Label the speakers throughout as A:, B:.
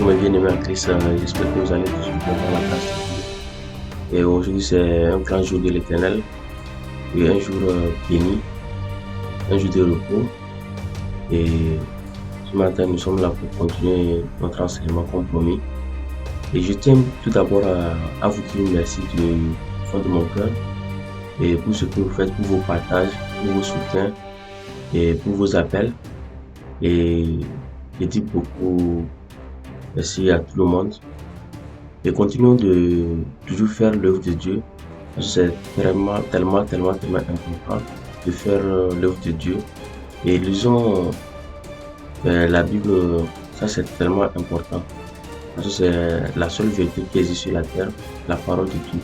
A: Bonjour mes bien-aimés en Christ, j'espère que vous allez tous bien dans la grâce de Dieu. Et aujourd'hui c'est un grand jour de l'Éternel et un jour béni, un jour de repos. Et ce matin nous sommes là pour continuer notre enseignement comme promis. Et je tiens tout d'abord à vous dire merci du fond de mon cœur et pour ce que vous faites, pour vos partages, pour vos soutiens et pour vos appels. Et je dis beaucoup merci à tout le monde. Et continuons de toujours faire l'œuvre de Dieu. C'est tellement important de faire l'œuvre de Dieu. Et lisons la Bible, ça c'est tellement important. Parce que c'est la seule vérité qui existe sur la terre, la parole de Dieu.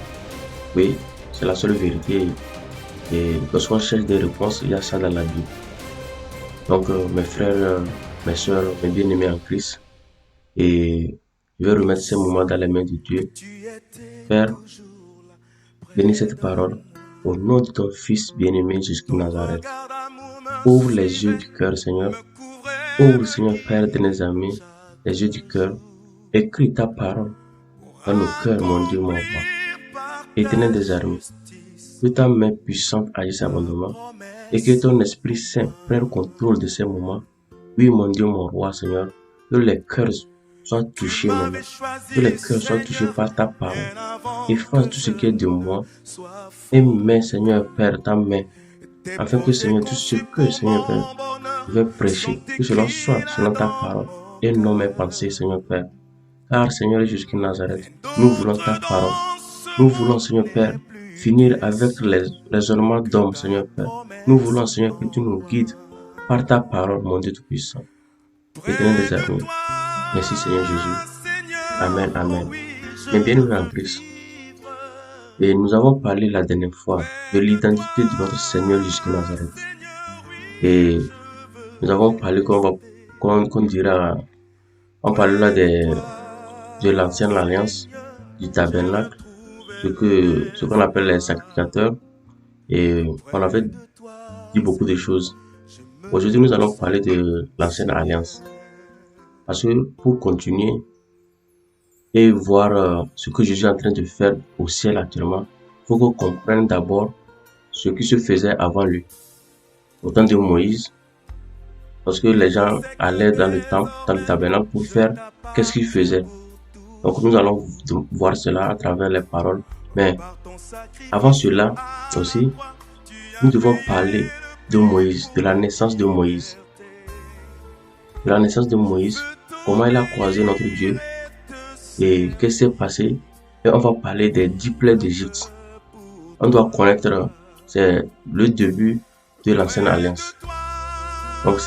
A: Oui, c'est la seule vérité. Et lorsqu'on cherche des réponses, il y a ça dans la Bible. Donc mes frères, mes soeurs, mes bien-aimés en Christ, et je vais remettre ces moments dans les mains de Dieu. Père, bénis cette parole au nom de ton Fils bien-aimé Jésus de Nazareth. Ouvre les yeux du cœur, Seigneur. Ouvre, Seigneur Père de nos amis, les yeux du cœur. Écris ta parole dans nos cœurs, mon Dieu, mon roi. Éternel des armées, que ta main puissante agisse abondamment et que ton Esprit Saint prenne contrôle de ces moments. Oui, mon Dieu, mon roi, Seigneur, que les cœurs soient touchés maintenant. Que les cœurs soient touchés par ta parole. Efface tout ce qui est de moi et mets, Seigneur Père, ta main, afin que, Seigneur, tout ce que, Seigneur Père, je vais prêcher, que cela soit selon ta parole et non mes pensées, Seigneur Père. Car, Seigneur Jésus de Nazareth, nous voulons ta parole. Nous voulons, Seigneur Père, finir avec les raisonnements d'hommes, Seigneur Père. Nous voulons, Seigneur, que tu nous guides par ta parole, mon Dieu Tout-Puissant. Éternel des armées, merci Seigneur Jésus. Amen, amen. Mais bien nous en Christ. Et nous avons parlé la dernière fois de l'identité de notre Seigneur Jésus de Nazareth. Et nous avons parlé qu'on dira, on parle là de l'ancienne alliance, du tabernacle, ce qu'on appelle les sacrificateurs, et on avait dit beaucoup de choses. Aujourd'hui, nous allons parler de l'ancienne alliance. Parce que pour continuer et voir ce que Jésus est en train de faire au ciel actuellement, il faut qu'on comprenne d'abord ce qui se faisait avant lui. Au temps de Moïse, parce que les gens allaient dans le temple, dans le tabernacle pour faire qu'est-ce qu'ils faisaient. Donc nous allons voir cela à travers les paroles. Mais avant cela aussi, nous devons parler de Moïse, de la naissance de Moïse. De la naissance de Moïse, comment il a croisé notre Dieu et qu'est-ce qui s'est passé. Et on va parler des 10 plaies d'Égypte. On doit connaître, c'est le début de l'ancienne alliance. Donc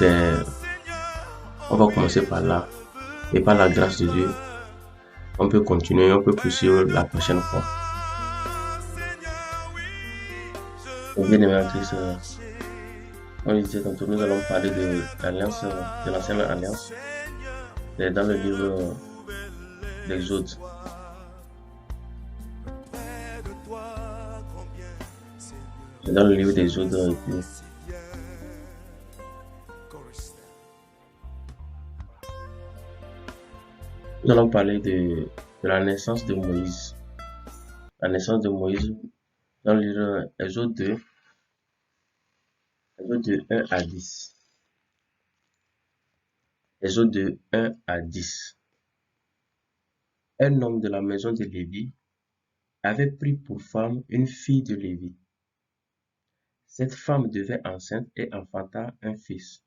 A: on va commencer par là. Et par la grâce de Dieu, on peut continuer, on peut poursuivre la prochaine fois. Bien aimé en Christ, on disait tantôt, nous allons parler de l'alliance, de l'ancienne alliance. C'est dans le livre d'Exode. C'est dans le livre d'Exode. Nous allons parler de la naissance de Moïse. La naissance de Moïse dans le livre Exode 2. Exode de 1 à 10. Exode de 1 à 10. Un homme de la maison de Lévi avait pris pour femme une fille de Lévi. Cette femme devint enceinte et enfanta un fils.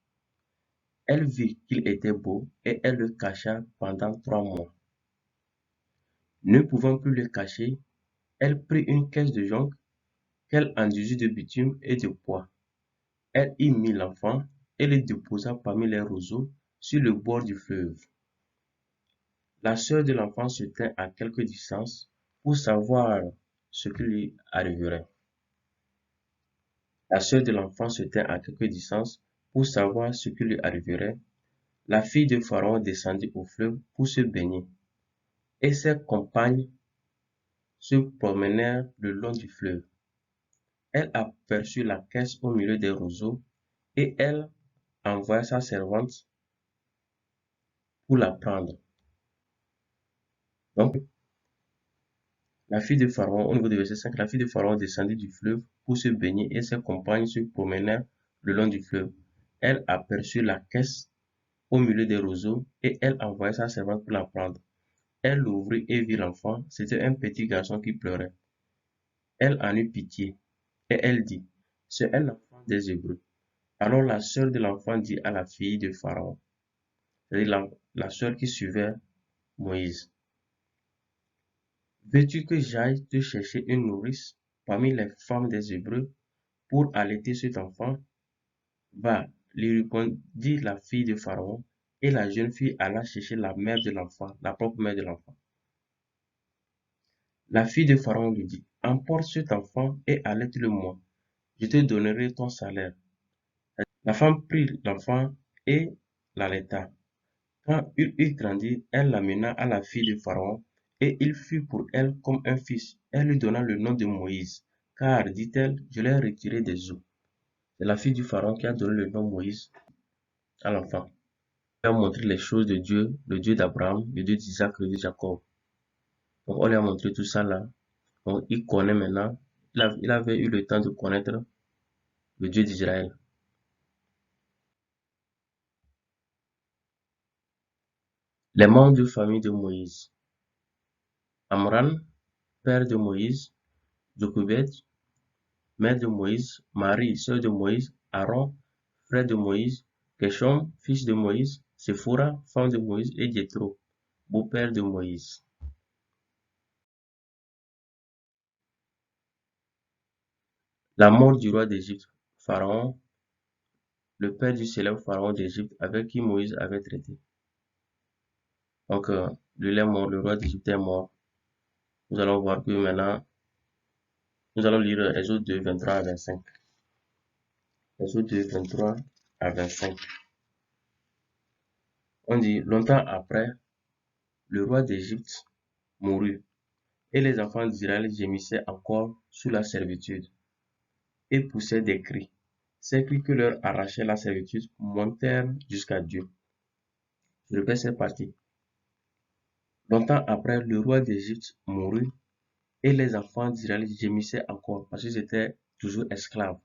A: Elle vit qu'il était beau et elle le cacha pendant 3 mois. Ne pouvant plus le cacher, elle prit une caisse de jonc qu'elle enduisit de bitume et de poix. Elle y mit l'enfant et le déposa parmi les roseaux sur le bord du fleuve. La sœur de l'enfant se tint à quelque distance pour savoir ce qui lui arriverait. La sœur de l'enfant se tint à quelque distance pour savoir ce qui lui arriverait. La fille de Pharaon descendit au fleuve pour se baigner, et ses compagnes se promenèrent le long du fleuve. Elle aperçut la caisse au milieu des roseaux, et elle envoya sa servante pour la prendre. Donc, la fille de Pharaon, au niveau du verset 5, la fille de Pharaon descendit du fleuve pour se baigner et ses compagnes se promenèrent le long du fleuve. Elle aperçut la caisse au milieu des roseaux et elle envoya sa servante pour la prendre. Elle l'ouvrit et vit l'enfant. C'était un petit garçon qui pleurait. Elle en eut pitié et elle dit, c'est un enfant des Hébreux. Alors la sœur de l'enfant dit à la fille de Pharaon, c'est-à-dire la sœur qui suivait Moïse, veux-tu que j'aille te chercher une nourrice parmi les femmes des Hébreux pour allaiter cet enfant? Va, lui répondit la fille de Pharaon, et la jeune fille alla chercher la mère de l'enfant, la propre mère de l'enfant. La fille de Pharaon lui dit, emporte cet enfant et allaite-le-moi, je te donnerai ton salaire. La femme prit l'enfant et l'allaita. Quand il eut grandi, elle l'amena à la fille de Pharaon, et il fut pour elle comme un fils. Elle lui donna le nom de Moïse, car, dit-elle, je l'ai retiré des eaux. C'est la fille du Pharaon qui a donné le nom Moïse à l'enfant. Elle a montré les choses de Dieu, le Dieu d'Abraham, le Dieu d'Isaac, le Dieu de Jacob. Donc on lui a montré tout ça là. Donc il connaît maintenant, il avait eu le temps de connaître le Dieu d'Israël. Les membres de famille de Moïse. Amram, père de Moïse, Jochebed, mère de Moïse, Marie, sœur de Moïse, Aaron, frère de Moïse, Gershom, fils de Moïse, Séphora, femme de Moïse, et Jéthro, beau-père de Moïse. La mort du roi d'Égypte, Pharaon, le père du célèbre Pharaon d'Égypte avec qui Moïse avait traité. Donc, lui est mort, le roi d'Égypte est mort. Nous allons voir que maintenant, nous allons lire Exode 2, 23 à 25. Exode 2, 23 à 25. On dit, longtemps après, le roi d'Égypte mourut, et les enfants d'Israël gémissaient encore sous la servitude, et poussaient des cris. Ces cris que leur arrachait la servitude montèrent jusqu'à Dieu. Je répète cette partie. Longtemps après, le roi d'Égypte mourut, et les enfants d'Israël gémissaient encore, parce qu'ils étaient toujours esclaves,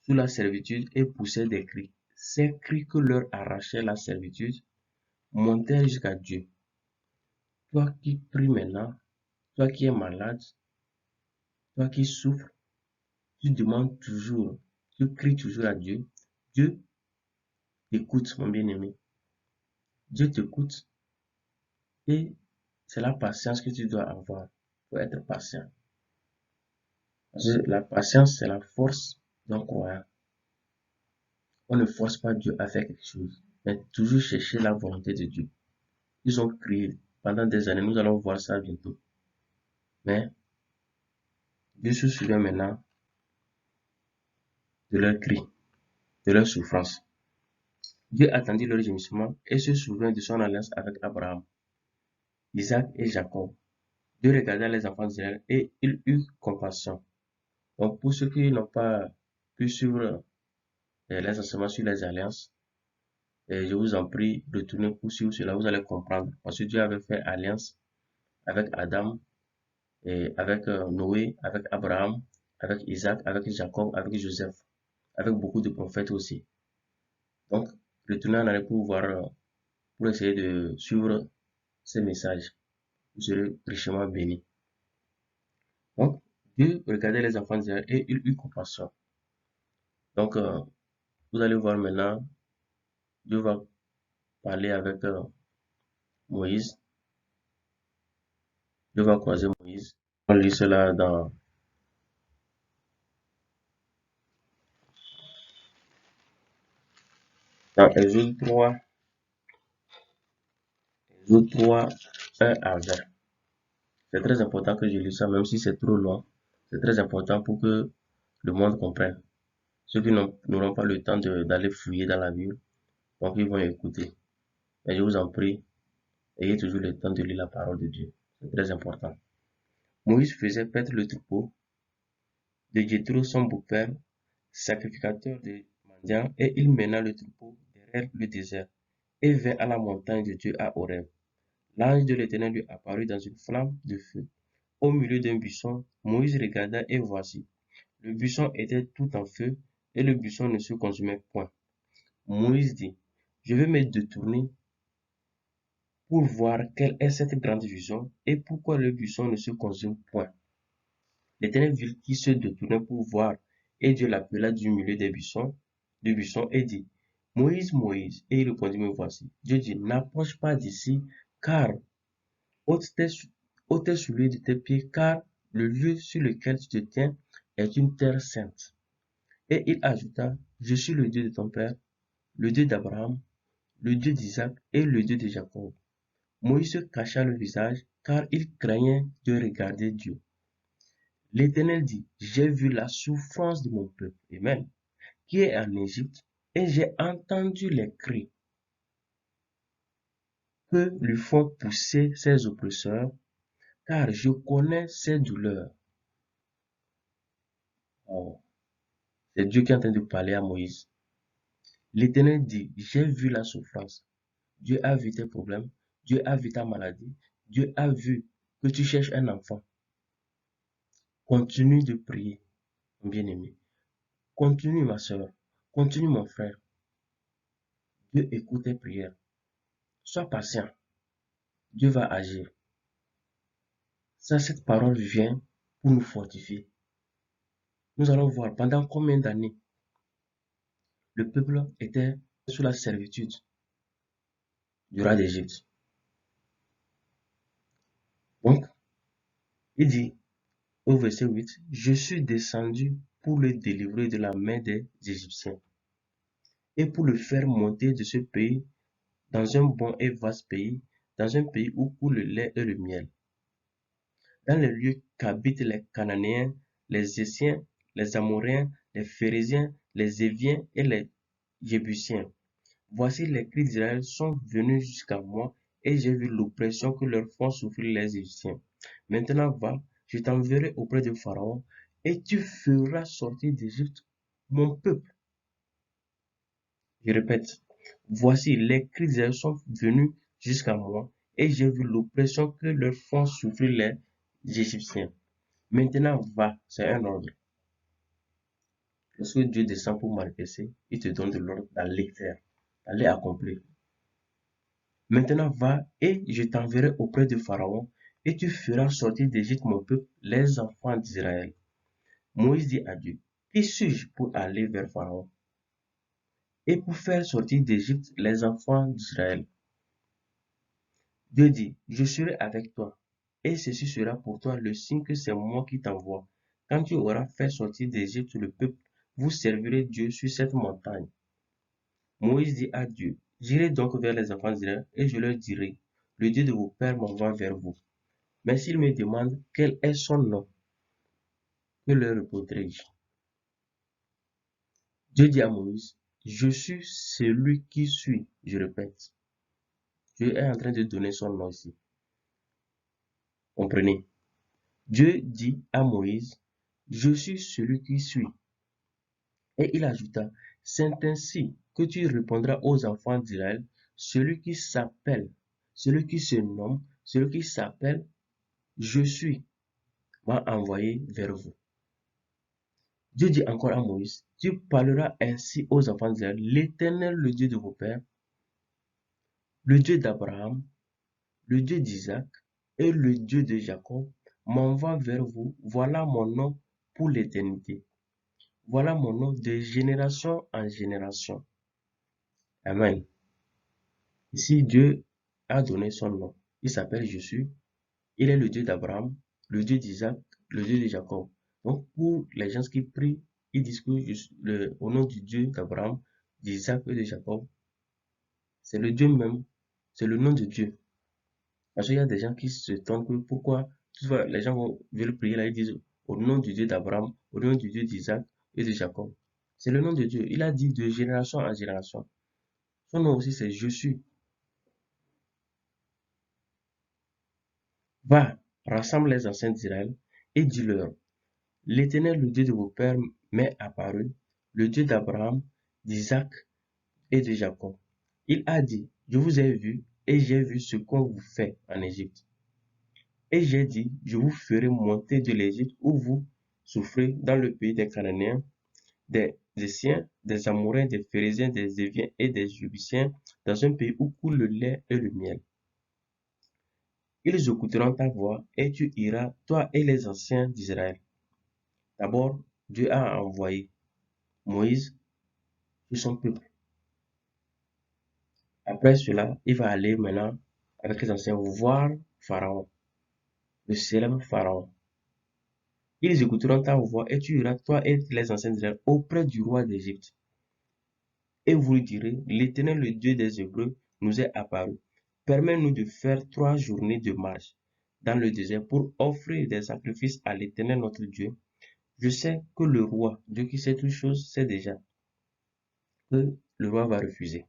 A: sous la servitude, et poussaient des cris. Ces cris que leur arrachait la servitude montèrent jusqu'à Dieu. Toi qui pries maintenant, toi qui es malade, toi qui souffres, tu demandes toujours, tu cries toujours à Dieu. Dieu t'écoute, mon bien-aimé. Dieu t'écoute et c'est la patience que tu dois avoir pour être patient. Parce que la patience, c'est la force d'un croyant. On ne force pas Dieu à faire quelque chose, mais toujours chercher la volonté de Dieu. Ils ont crié pendant des années, nous allons voir ça bientôt. Mais Dieu se souvient maintenant de leurs cris, de leurs souffrances. Dieu attendit leur gémissement et se souvint de son alliance avec Abraham, Isaac et Jacob. Dieu regarda les enfants d'Israël et il eut compassion. Donc pour ceux qui n'ont pas pu suivre les enseignements sur les alliances, je vous en prie, retournez pour suivre cela, vous allez comprendre. Parce que Dieu avait fait alliance avec Adam, et avec Noé, avec Abraham, avec Isaac, avec Jacob, avec Joseph, avec beaucoup de prophètes aussi. Donc, retournez en arrière pour voir, pour essayer de suivre ces messages. Vous serez richement bénis. Donc, Dieu regardait les enfants d'Israël et il eut compassion. Donc, vous allez voir maintenant, Dieu va parler avec Moïse. Dieu va croiser Moïse. On lit cela dans Exode 3, Exode 3, 1 à 20. C'est très important que je lise ça, même si c'est trop long. C'est très important pour que le monde comprenne. Ceux qui n'auront pas le temps d'aller fouiller dans la Bible, donc ils vont écouter. Mais je vous en prie, ayez toujours le temps de lire la parole de Dieu. C'est très important. Moïse faisait paître le troupeau de Jéthro, son beau-père, sacrificateur de Madian, et il mena le troupeau derrière le désert et vint à la montagne de Dieu à Horeb. L'ange de l'Éternel lui apparut dans une flamme de feu, au milieu d'un buisson. Moïse regarda et voici, le buisson était tout en feu et le buisson ne se consumait point. Moïse dit, je vais me détourner pour voir quelle est cette grande vision et pourquoi le buisson ne se consume point. L'Éternel vit qu'il se détournait pour voir, et Dieu l'appela du milieu du buisson et dit, Moïse, Moïse, et il répondit, me voici. Dieu dit, n'approche pas d'ici, car ôte tes souliers de tes pieds, car le lieu sur lequel tu te tiens est une terre sainte. Et il ajouta, je suis le Dieu de ton père, le Dieu d'Abraham, le Dieu d'Isaac et le Dieu de Jacob. Moïse se cacha le visage, car il craignait de regarder Dieu. L'Éternel dit, j'ai vu la souffrance de mon peuple, Amen, qui est en Égypte, et j'ai entendu les cris que lui font pousser ses oppresseurs, car je connais ses douleurs. Oh, c'est Dieu qui est en train de parler à Moïse. L'Éternel dit, j'ai vu la souffrance. Dieu a vu tes problèmes, Dieu a vu ta maladie, Dieu a vu que tu cherches un enfant. Continue de prier, mon bien-aimé. Continue, ma soeur. Continue, mon frère. Dieu écoute tes prières. Sois patient. Dieu va agir. Ça, cette parole vient pour nous fortifier. Nous allons voir pendant combien d'années le peuple était sous la servitude du roi d'Égypte. Donc, il dit au verset 8, je suis descendu pour le délivrer de la main des Égyptiens et pour le faire monter de ce pays dans un bon et vaste pays, dans un pays où coule le lait et le miel, dans les lieux qu'habitent les Cananéens, les Essiens, les Amoréens, les Phérésiens, les Éviens et les Jébusiens. Voici les cris d'Israël sont venus jusqu'à moi, et j'ai vu l'oppression que leur font souffrir les Égyptiens. Maintenant va, je t'enverrai auprès de Pharaon, et tu feras sortir d'Égypte mon peuple. Je répète, voici les cris d'Israël sont venus jusqu'à moi, et j'ai vu l'oppression que leur font souffrir les Égyptiens. Maintenant va, c'est un ordre. Lorsque Dieu descend pour manifester, il te donne de l'ordre d'aller faire, d'aller accomplir. Maintenant va, et je t'enverrai auprès de Pharaon, et tu feras sortir d'Égypte mon peuple, les enfants d'Israël. Moïse dit à Dieu, qui suis-je pour aller vers Pharaon et pour faire sortir d'Égypte les enfants d'Israël? Dieu dit, je serai avec toi, et ceci sera pour toi le signe que c'est moi qui t'envoie. Quand tu auras fait sortir d'Égypte le peuple, vous servirez Dieu sur cette montagne. Moïse dit à Dieu, j'irai donc vers les enfants d'Israël, et je leur dirai, le Dieu de vos pères m'envoie vers vous. Mais s'ils me demandent quel est son nom, que leur répondrai-je? Dieu dit à Moïse, je suis celui qui suis. Je répète, Dieu est en train de donner son nom ici. Comprenez? Dieu dit à Moïse, je suis celui qui suis. Et il ajouta, c'est ainsi que tu répondras aux enfants d'Israël, celui qui s'appelle, celui qui se nomme, celui qui s'appelle, je suis, m'a envoyé vers vous. Dieu dit encore à Moïse, tu parleras ainsi aux enfants d'Israël, l'Éternel, le Dieu de vos pères, le Dieu d'Abraham, le Dieu d'Isaac et le Dieu de Jacob m'envoie vers vous. Voilà mon nom pour l'éternité. Voilà mon nom de génération en génération. Amen. Ici, Dieu a donné son nom. Il s'appelle Jésus. Il est le Dieu d'Abraham, le Dieu d'Isaac, le Dieu de Jacob. Donc, pour les gens qui prient, ils disent que au nom du Dieu d'Abraham, d'Isaac et de Jacob, c'est le Dieu même, c'est le nom de Dieu. Parce qu'il y a des gens qui se trompent que pourquoi, les gens veulent prier là, ils disent au nom du Dieu d'Abraham, au nom du Dieu d'Isaac et de Jacob. C'est le nom de Dieu. Il a dit de génération en génération. Son nom aussi c'est Je suis. Va, rassemble les anciens d'Israël et dis-leur, l'Éternel, le Dieu de vos pères, m'est apparu, le Dieu d'Abraham, d'Isaac et de Jacob. Il a dit, je vous ai vu et j'ai vu ce qu'on vous fait en Égypte. Et j'ai dit, je vous ferai monter de l'Égypte où vous souffrez dans le pays des Cananéens, des Essiens, des Amoréens, des Phérésiens, des Éviens et des Jébusiens, dans un pays où coule le lait et le miel. Ils écouteront ta voix et tu iras, toi et les anciens d'Israël. D'abord, Dieu a envoyé Moïse sur son peuple. Après cela, il va aller maintenant avec les anciens voir Pharaon, le célèbre Pharaon. Ils écouteront ta voix et tu iras, toi et les anciens d'Israël, auprès du roi d'Égypte. Et vous lui direz, l'Éternel, le Dieu des Hébreux, nous est apparu. Permets-nous de faire 3 journées de marche dans le désert pour offrir des sacrifices à l'Éternel notre Dieu. Je sais que le roi, Dieu qui sait toutes choses, sait déjà que le roi va refuser.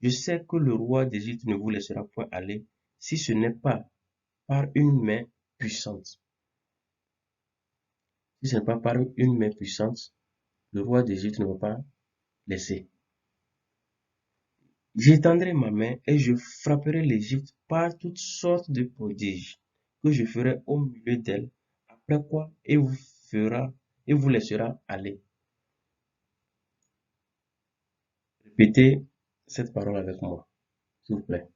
A: Je sais que le roi d'Égypte ne vous laissera point aller si ce n'est pas par une main puissante. Si ce n'est pas par une main puissante, le roi d'Égypte ne va pas laisser. J'étendrai ma main et je frapperai l'Égypte par toutes sortes de prodiges que je ferai au milieu d'elle, après quoi il vous laissera aller. Répétez cette parole avec moi, s'il vous plaît.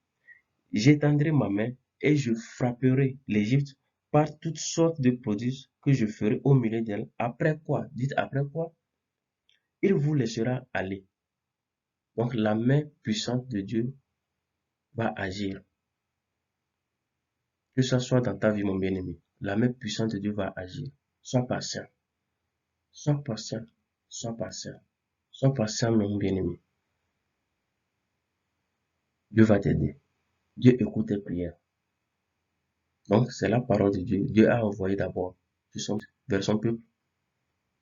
A: J'étendrai ma main et je frapperai l'Égypte par toutes sortes de prodiges que je ferai au milieu d'elle, après quoi, dites après quoi, il vous laissera aller. Donc la main puissante de Dieu va agir. Que ce soit dans ta vie, mon bien-aimé, la main puissante de Dieu va agir. Sois patient. Sois patient. Sois patient. Sois patient, mon bien-aimé. Dieu va t'aider. Dieu écoute tes prières. Donc, c'est la parole de Dieu. Dieu a envoyé d'abord vers son peuple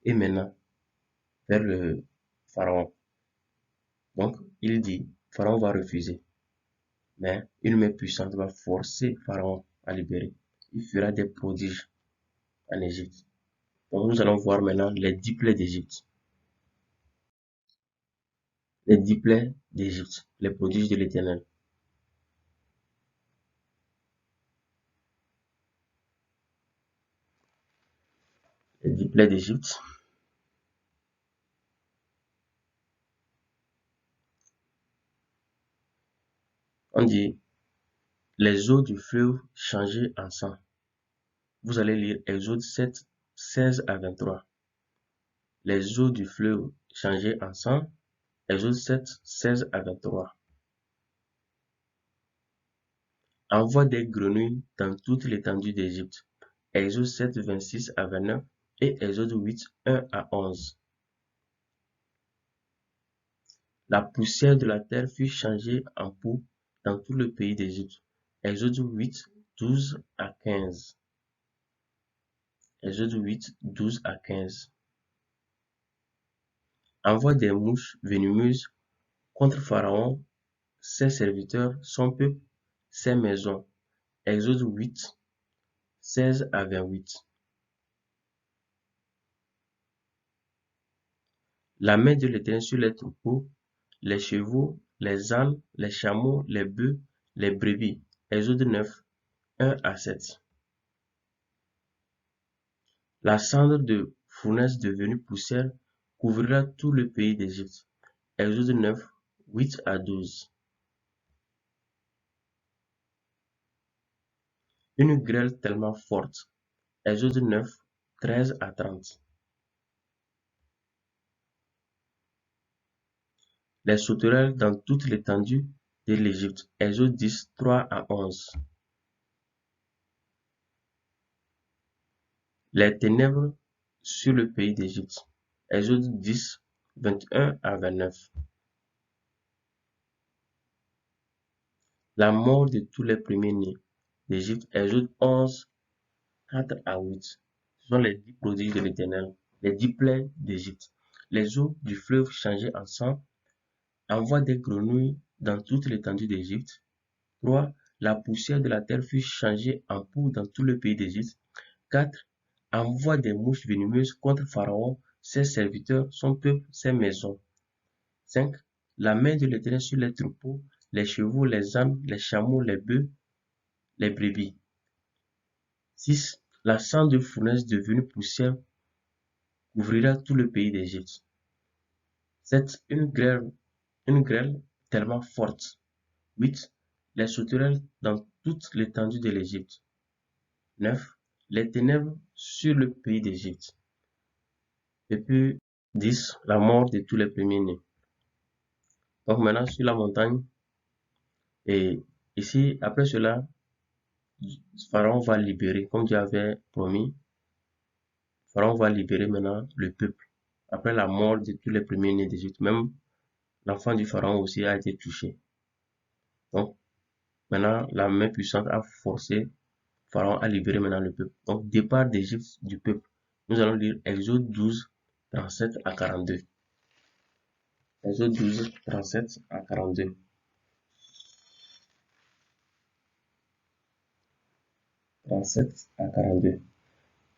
A: et maintenant vers le Pharaon. Donc, il dit, Pharaon va refuser. Mais une main puissante va forcer Pharaon à libérer. Il fera des prodiges en Égypte. Donc, nous allons voir maintenant les 10 plaies d'Égypte. Les 10 plaies d'Égypte, les prodiges de l'Éternel. Les 10 plaies d'Égypte. On dit, les eaux du fleuve changées en sang. Vous allez lire Exode 7, 16 à 23. Les eaux du fleuve changées en sang. Exode 7, 16 à 23. Envoie des grenouilles dans toute l'étendue d'Égypte. Exode 7, 26 à 29 et Exode 8, 1 à 11. La poussière de la terre fut changée en poux dans tout le pays d'Égypte. Exode 8, 12 à 15. Exode 8, 12 à 15. Envoie des mouches venimeuses contre Pharaon, ses serviteurs, son peuple, ses maisons. Exode 8, 16 à 28. La main de l'Éternel sur les troupeaux, les chevaux, les ânes, les chameaux, les bœufs, les brebis. Exode 9, 1 à 7. La cendre de fournaise devenue poussière couvrira tout le pays d'Égypte. Exode 9, 8 à 12. Une grêle tellement forte. Exode 9, 13 à 30. Les sauterelles dans toute l'étendue de l'Égypte. Exode 10, 3 à 11. Les ténèbres sur le pays d'Égypte. Exode 10, 21 à 29. La mort de tous les premiers-nés d'Égypte. Exode 11, 4 à 8. Ce sont les 10 prodiges de l'Éternel, les 10 plaies d'Égypte. Les eaux du fleuve changées en sang. Envoie des grenouilles dans toute l'étendue d'Égypte. 3. La poussière de la terre fut changée en poux dans tout le pays d'Égypte. 4. Envoie des mouches venimeuses contre Pharaon, ses serviteurs, son peuple, ses maisons. 5. La main de l'Éternel sur les troupeaux, les chevaux, les ânes, les chameaux, les bœufs, les brebis. 6. La cendre de fournaise devenue poussière couvrira tout le pays d'Égypte. 7. Une grêle tellement forte. 8. Les sauterelles dans toute l'étendue de l'Égypte. 9. Les ténèbres sur le pays d'Égypte. Et puis 10. La mort de tous les premiers-nés. Donc maintenant sur la montagne, et ici, après cela, Pharaon va libérer, comme Dieu avait promis, Pharaon va libérer maintenant le peuple. Après la mort de tous les premiers-nés d'Égypte, même l'enfant du Pharaon aussi a été touché. Donc maintenant, la main puissante a forcé Pharaon à libérer maintenant le peuple. Donc départ d'Égypte du peuple. Nous allons lire Exode 12, 37 à 42. Exode 12, 37 à 42. 37 à 42.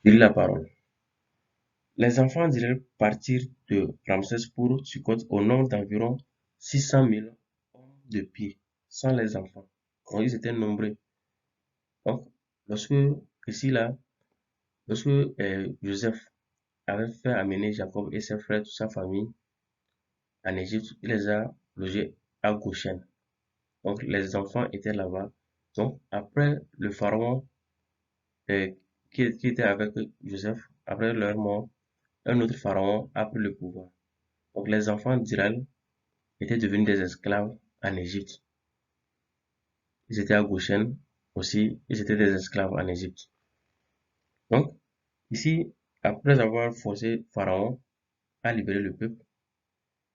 A: Je lis la parole. Les enfants d'Israël partirent de Ramsès pour Sukkot au nombre d'environ 600 000 hommes de pied, sans les enfants. Donc, ils étaient nombreux. Donc, lorsque Joseph avait fait amener Jacob et ses frères, toute sa famille, en Égypte, il les a logés à Goshen. Donc, les enfants étaient là-bas. Donc, après le pharaon qui était avec Joseph, après leur mort, un autre pharaon a pris le pouvoir. Donc, les enfants d'Israël étaient devenus des esclaves en Égypte. Ils étaient à Goshen aussi, ils étaient des esclaves en Égypte. Donc, ici, après avoir forcé Pharaon à libérer le peuple,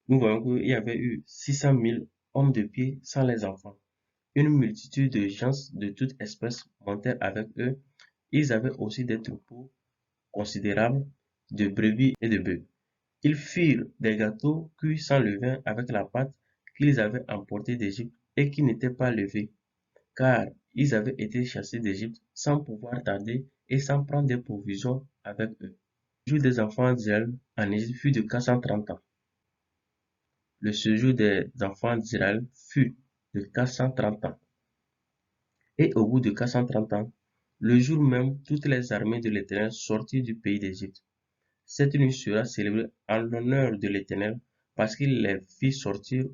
A: nous voyons qu'il y avait eu 600 000 hommes de pied sans les enfants. Une multitude de gens de toute espèce montaient avec eux. Ils avaient aussi des troupeaux considérables de brebis et de bœufs. Ils firent des gâteaux cuits sans levain avec la pâte qu'ils avaient emportée d'Égypte et qui n'était pas levée, car ils avaient été chassés d'Égypte sans pouvoir tarder et sans prendre des provisions avec eux. Le séjour des enfants d'Israël en Égypte fut de 430 ans. Le séjour des enfants d'Israël fut de 430 ans. Et au bout de 430 ans, le jour même, toutes les armées de l'Éternel sortirent du pays d'Égypte. Cette nuit sera célébrée en l'honneur de l'Éternel, parce qu'il les fit sortir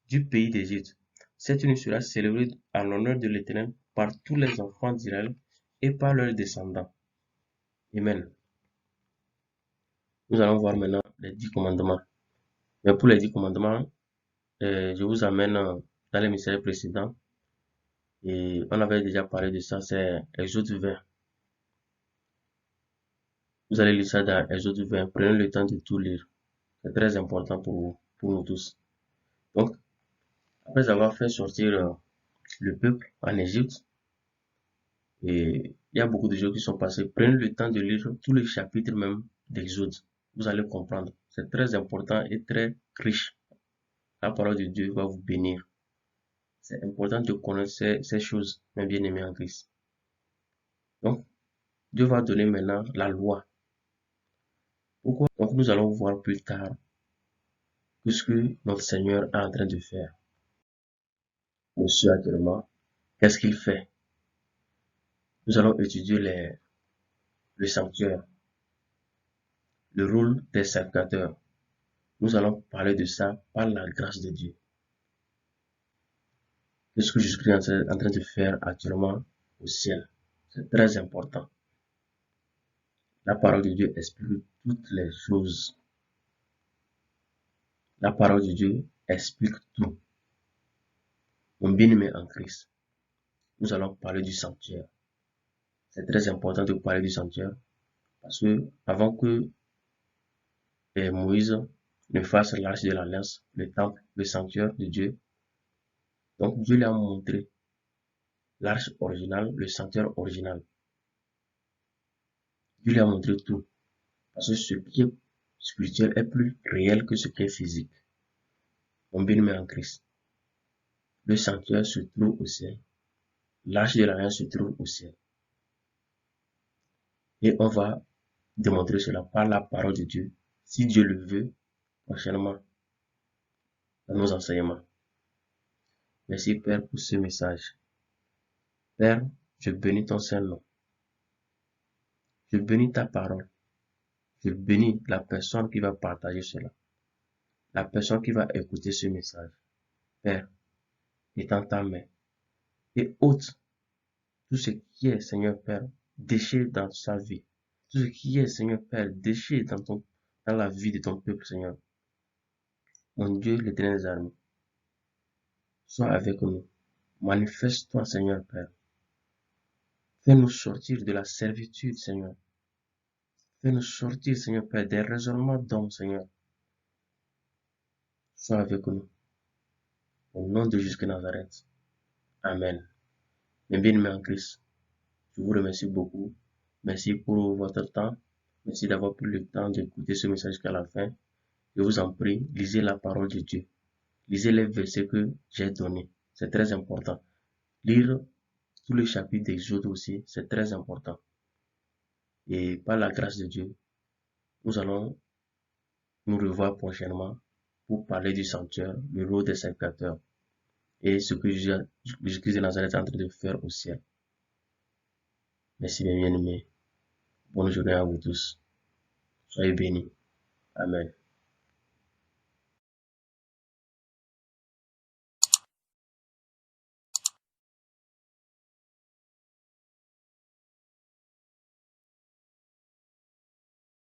A: du pays d'Égypte. Cette nuit sera célébrée en l'honneur de l'Éternel par tous les enfants d'Israël et par leurs descendants. Amen. Nous allons voir maintenant les 10 commandements. Mais pour les 10 commandements, je vous amène dans les messages précédents. Et on avait déjà parlé de ça, c'est Exode 20. Vous allez lire ça dans Exode 20. Prenez le temps de tout lire. C'est très important pour vous, pour nous tous. Donc, après avoir fait sortir le peuple en Égypte, et il y a beaucoup de choses qui sont passées. Prenez le temps de lire tous les chapitres même d'Exode. Vous allez comprendre. C'est très important et très riche. La parole de Dieu va vous bénir. C'est important de connaître ces choses, mes bien-aimés en Christ. Donc, Dieu va donner maintenant la loi. Pourquoi? Donc, nous allons voir plus tard ce que notre Seigneur est en train de faire. Monsieur actuellement, qu'est-ce qu'il fait? Nous allons étudier le sanctuaire, le rôle des sacrificateurs. Nous allons parler de ça par la grâce de Dieu. Qu'est-ce que Jésus-Christ est en train de faire actuellement au ciel? C'est très important. La parole de Dieu explique toutes les choses. La parole de Dieu explique tout. Mon bien-aimé en Christ, nous allons parler du sanctuaire. C'est très important de parler du sanctuaire parce que avant que Moïse ne fasse l'arche de l'alliance, le temple, le sanctuaire de Dieu, donc Dieu lui a montré l'arche originale, le sanctuaire original. Dieu lui a montré tout. Parce que ce qui est spirituel est plus réel que ce qui est physique. Mon bien-aimé en Christ. Le sanctuaire se trouve au ciel. L'arche de l'alliance se trouve au ciel. Et on va démontrer cela par la parole de Dieu, si Dieu le veut, prochainement, dans nos enseignements. Merci, Père, pour ce message. Père, je bénis ton Saint-Nom. Je bénis ta parole. Je bénis la personne qui va partager cela. La personne qui va écouter ce message. Père, étends ta main et ôte tout ce qui est, Seigneur Père, déchet dans sa vie. Tout ce qui est, Seigneur Père, déchet dans la vie de ton peuple, Seigneur. Mon Dieu, l'Éternel des armées, sois avec nous. Manifeste-toi, Seigneur Père. Fais-nous sortir de la servitude, Seigneur. Fais-nous sortir, Seigneur Père, des raisonnements d'hommes, Seigneur. Sois avec nous. Au nom de Jésus de Nazareth. Amen. Mes bien-aimés en Christ, je vous remercie beaucoup. Merci pour votre temps. Merci d'avoir pris le temps d'écouter ce message jusqu'à la fin. Je vous en prie, lisez la parole de Dieu. Lisez les versets que j'ai donnés. C'est très important. Lire tous les chapitres d'Exode aussi, c'est très important. Et par la grâce de Dieu, nous allons nous revoir prochainement pour parler du sanctuaire, le rôle des sacrificateurs et ce que Jésus-Christ de Nazareth est en train de faire au ciel. Merci mes bien-aimés. Bonne journée à vous tous. Soyez bénis. Amen.